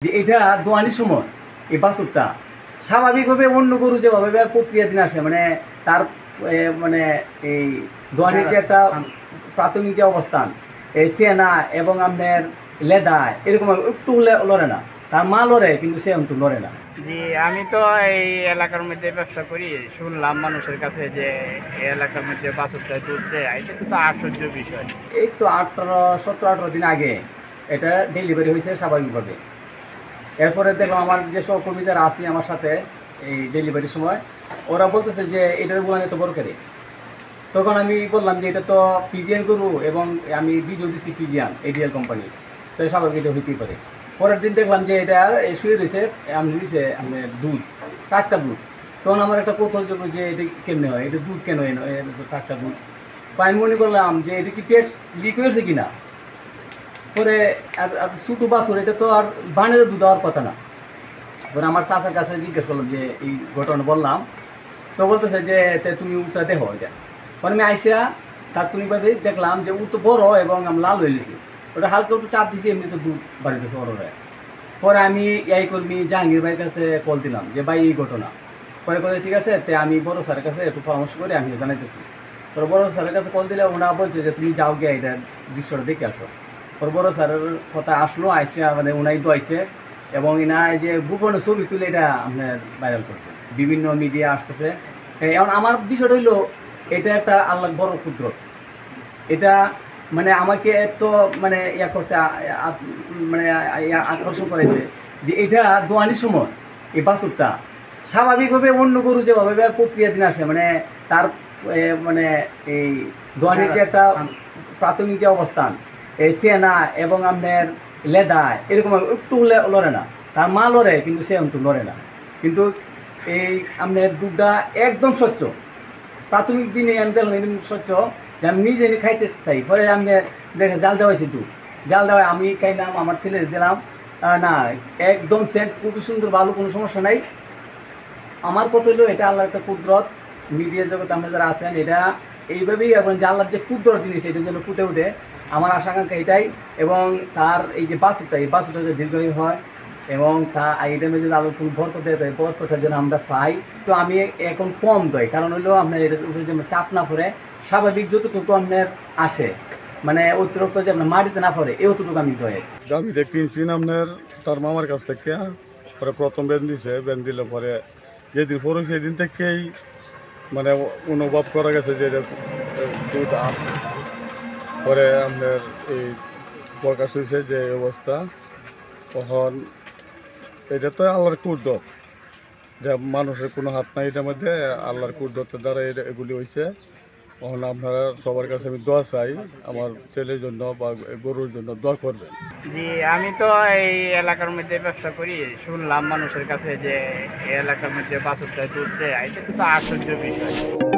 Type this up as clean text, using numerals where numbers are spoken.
যে এটা দোয়ানির সময় এই বাছুরটা স্বাভাবিকভাবে অন্য গরু যেভাবে প্রক্রিয়াধীন আসে মানে তার মানে এই দোয়ানির যে একটা প্রাথমিক যে অবস্থান এই সেনা এবং আপনার লেদা এরকম একটু লড়ে না, তার মা লড়ে কিন্তু সে অন্ত লড়ে না। জি, আমি তো এই এলাকার মধ্যে ব্যবসা করি। শুনলাম মানুষের কাছে যে এই এলাকার মধ্যে বাছুরটা দুধ দেয়, এটা কিন্তু আশ্চর্য বিষয়। এই তো 17-18 দিন আগে এটা ডেলিভারি হয়েছে স্বাভাবিকভাবে। এরপরে দেখলাম আমার যে সহকর্মী যারা আছে আমার সাথে এই ডেলিভারির সময় ওরা বলতেছে যে এটার বললাম এত বড় করে। তখন আমি বললাম যে এটা তো পিজিয়ান গরু এবং আমি বীজও দিচ্ছি পিজিয়ান এডিএল কোম্পানি, তো স্বাভাবিক এটা হইতেই পারে। পরের দিন দেখলাম যে এটা শুয়ে রয়েছে, আমি দিয়েছে আপনার দুধ, টাটকা দুধ। তখন আমার একটা কৌতূহল জন্য যে এটা কেমনে হয়, এটা দুধ কেন টাটকা দুধ। তো আমি মনে করলাম যে এটা কি পেট লিক হয়েছে কিনা। পরে ছোটো বাছুর এটা তো আর বানিয়ে দুধ দেওয়ার কথা না। পরে আমার চাচার কাছে জিজ্ঞেস করলাম যে এই ঘটনা বললাম, তো বলতেছে যে তুমি উঠটা দেখো এটা। পরে আমি আইসা তাৎক্ষণিকভাবে দেখলাম যে ও তো বড় এবং আমি লাল হয়ে গেছি, ওটা হালকা একটু চাপ দিয়েছি, এমনি তো দুধ বাড়িতেছে বড় হয়ে। পরে আমি এই কর্মী জাহাঙ্গীর ভাইয়ের কাছে কল দিলাম যে ভাই এই ঘটনা। পরে কথা ঠিক আছে, তে আমি বড় স্যারের কাছে একটু পরামর্শ করে আমি জানাইতেছি। পরে বড় স্যারের কাছে কল দিলে ওনারা বলছে যে তুমি যাও গিয়ে এটা দৃশ্যটা দেখে আসো। পরে বড় স্যারের কথা আসলো, আইসে মানে ওনাই দোয়াইছে এবং এনা এই যে গোপনে ছবি তুলে এটা আপনার ভাইরাল করছে, বিভিন্ন মিডিয়া আসতেছে। এখন আমার বিষয়টা হইলো এটা একটা আল্লাহ বড় কুদরত। এটা মানে আমাকে তো মানে ইয়া করছে, মানে আকর্ষণ করেছে যে এটা দোয়ানির সময় এই বাছুরটা স্বাভাবিকভাবে অন্য গরু যেভাবে প্রক্রিয়াধীন আসে মানে তার মানে এই দোয়ানির যে একটা প্রাথমিক যে অবস্থান এই সেনা এবং আপনার লেদা এরকম একটু লড়ে না, তার মা লড়ে কিন্তু সে অন্ত লড়ে না। কিন্তু এই আপনার দুধটা একদম স্বচ্ছ, প্রাথমিক দিনে আমি দেখলাম একদম স্বচ্ছ যে আমি নিজে খাইতে চাই। পরে আমি দেখে জাল দেওয়াইছি দুধ, জাল দেওয়ায় আমি খাইলাম, আমার ছেলে দিলাম, না একদম সেন্ট খুবই সুন্দর, ভালো, কোনো সমস্যা নাই। আমার কথা হলো এটা আল্লাহর একটা কুদরত। মিডিয়া জগতে আমরা যারা আছেন এটা এইভাবেই এখন যে আল্লাহর যে কুদরত জিনিসটা এটা যেন ফুটে উঠে, আমার আশাকাঙ্ক্ষা এটাই। এবং তার এই যে বাছুরটা, এই বাছুরটা যে দীর্ঘই হয় এবং তা এটা যদি আলোর কোনো বরকত দেয় বরকতটা যেন আমরা পাই। তো আমি এখন কম দেয়, কারণ হলো আপনার এটার উপরে যেন চাপ না পড়ে, স্বাভাবিক যতটুকু আপনার আসে মানে অতিরিক্ত যে আপনার মাটিতে না পড়ে এতটুকু আমি দয়ে। আমি কিনছি আপনার তার মামার কাছ থেকে। পরে প্রথম ব্যান দিছে, ব্যান দিলে পরে যেদিন পরে সেদিন থেকেই মানে অনুভব করা গেছে যে দুধ আসে। পরে আপনার এই প্রকাশ হয়েছে যে অবস্থা। তখন এটা তো আল্লাহর কুদরত, যে মানুষের কোনো হাত নাই এটার মধ্যে, আল্লাহর কুদরতের দ্বারা এগুলি হয়েছে। তখন আপনারা সবার কাছে আমি দোয়া চাই, আমার ছেলের জন্য বা গরুর জন্য দোয়া করবেন। জি, আমি তো এই এলাকার মধ্যে ব্যবসা করি। শুনলাম মানুষের কাছে যে এই এলাকার মধ্যে বাছুরটা দুধ দেয়, এটা কিন্তু আশ্চর্য বিষয়।